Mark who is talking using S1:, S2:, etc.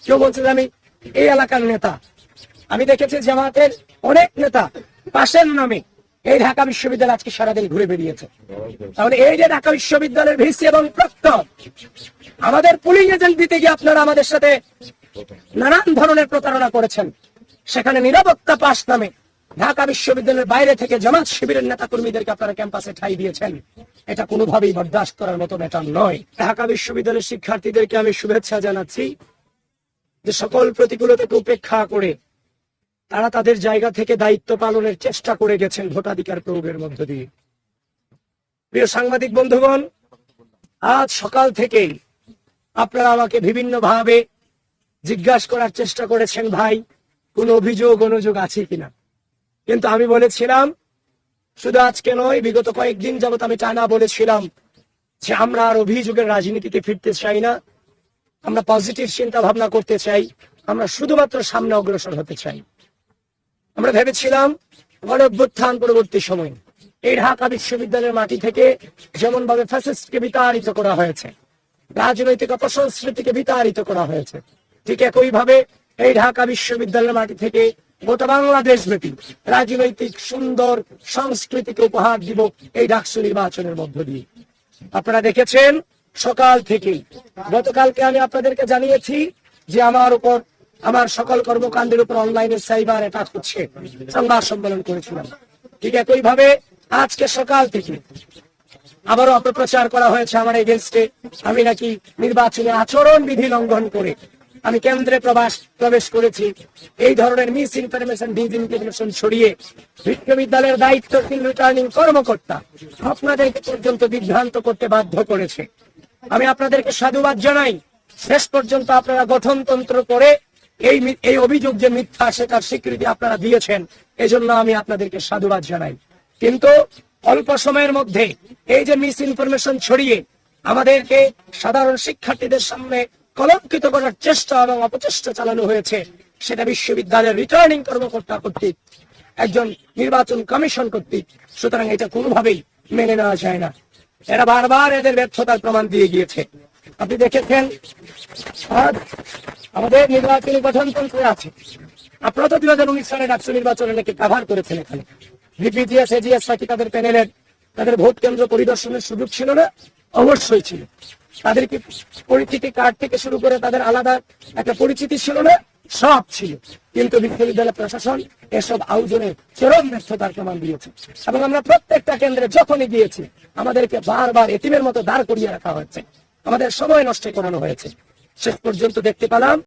S1: কেউ বলছে যে আমি এই এলাকার নেতা। আমি দেখেছি জামাতের অনেক নেতা পাশের নামে এই ঢাকা বিশ্ববিদ্যালয় আজকে সারাদিন ঘুরে বেরিয়েছে। তাহলে এই যে ঢাকা বিশ্ববিদ্যালয়ের ভিসি এবং প্রক্টর আমাদের পুলিং এজেন্ট দিতে গিয়ে আপনারা আমাদের সাথে নানান ধরনের প্রতারণা করেছেন। সেখানে নিরাপত্তা পাস নামে ঢাকা বিশ্ববিদ্যালয়ের বাইরে থেকে জামাত শিবিরের নেতা কর্মীদেরকে আপনারা ক্যাম্পাসে ঠাঁই দিয়েছেন। এটা কোনোভাবেই বরদাস্ত করার মতো ব্যাপার নয়। ঢাকা বিশ্ববিদ্যালয়ের শিক্ষার্থীদেরকে আমি শুভেচ্ছা জানাচ্ছি যে সকল প্রতিকূলতাকে উপেক্ষা করে তারা তাদের জায়গা থেকে দায়িত্ব পালনের চেষ্টা করে গেছেন ভোটাধিকার প্রয়োগের মধ্য দিয়ে। প্রিয় সাংবাদিক বন্ধুগণ, আজ সকাল থেকেই আপনারা আমাকে বিভিন্ন ভাবে জিজ্ঞাসা করার চেষ্টা করেছেন, ভাই কোন অভিযোগ অনুযোগ আছে কিনা। কিন্তু আমি বলেছিলাম, শুধু আজকে নয়, বিগত কয়েকদিন যাবত আমি টানা বলেছিলাম যে আমরা আর অভিযোগের রাজনীতিতে ফিরতে চাই না। আমরা পজিটিভ চিন্তা ভাবনা করতে চাই। আমরা শুধুমাত্র সামনে অগ্রসর হতে চাই। আমরা ভেবেছিলাম গণঅভ্যুত্থান পরবর্তী সময় এই ঢাকা বিশ্ববিদ্যালয়ের মাটি থেকে যেমন ভাবে ফ্যাসিস্টকে বিতাড়িত করা হয়েছে, রাজনৈতিক অপসংস্কৃতিকে বিতাড়িত করা হয়েছে, ঠিক একই ভাবে এই ঢাকা বিশ্ববিদ্যালয়ের মাটি থেকে গোটা বাংলাদেশ ব্যাপী রাজনৈতিক সুন্দর সংস্কৃতিকে উপহার দিব এই ডাকসু নির্বাচনের মধ্য দিয়ে। আপনারা দেখেছেন সকাল থেকে, গতকালকে আমি আপনাদেরকে জানিয়েছি যে আমার উপর, আমার সকল কর্মকাণ্ডের উপর অনলাইনে সাইবার অ্যাটাক হচ্ছে, সংবাদ সম্মেলন করেছিলাম। ঠিক একই ভাবে আজকে সকাল থেকে আবারও অপপ্রচার করা হয়েছে আমার এগেনস্টে। আমি নাকি নির্বাচনী আচরণ বিধি লঙ্ঘন করে আমি কেন্দ্রে প্রবেশ করেছি। এই ধরনের মিস ইনফরমেশন, ডিসইনফরমেশন ছড়িয়ে বিশ্ববিদ্যালয়ের দায়িত্বশীল রিটার্নিং কর্মকর্তা আপনাদেরকে পর্যন্ত বিভ্রান্ত করতে বাধ্য করেছে। আমি আপনাদেরকে সাধুবাদ জানাই। শেষ পর্যন্ত আপনারা গঠনতন্ত্র করে এই অভিযোগ যে মিথ্যা সেটার স্বীকৃতি আপনারা দিয়েছেন, এজন্য আমি আপনাদেরকে সাধুবাদ জানাই। কিন্তু অল্প সময়ের মধ্যে এই যে মিস ইনফরমেশন ছড়িয়ে আমাদেরকে সাধারণ শিক্ষার্থীদের সামনে কলঙ্কিত করার চেষ্টা এবং অপচেষ্টা চালানো হয়েছে, সেটা বিশ্ববিদ্যালয়ের রিটার্নিং কর্মকর্তা কর্তৃক, একজন নির্বাচন কমিশন কর্তৃক। সুতরাং এটা কোনোভাবেই মেনে নেওয়া যায় না। এরা বারবার এদের ব্যর্থতার প্রমাণ দিয়ে গিয়েছে। আপনি দেখেছেন আমাদের নির্বাচনী গঠনতন্ত্রে আছে, আপনারা তো 2019 সালে ডাকসু নির্বাচনে নাকি কাভার করেছেন। এখানে ভিপিজিএস, এজিএস নাকি তাদের প্যানেলের তাদের ভোট কেন্দ্র পরিদর্শনের সুযোগ ছিল না? অবশ্যই ছিল। তাদের কি পরিচিতি কার্ড থেকে শুরু করে তাদের আলাদা একটা পরিচিতি ছিল না? সব ছিল। কিন্তু বিশ্ববিদ্যালয় প্রশাসন এসব আয়োজনে চরম ব্যর্থতার প্রমাণ দিয়েছে। এবং আমরা প্রত্যেকটা কেন্দ্রে যখনই গিয়েছি আমাদেরকে বারবার এতিমের মতো দাঁড় করিয়ে রাখা হয়েছে, আমাদের সময় নষ্ট করানো হয়েছে। শেষ পর্যন্ত দেখতে পেলাম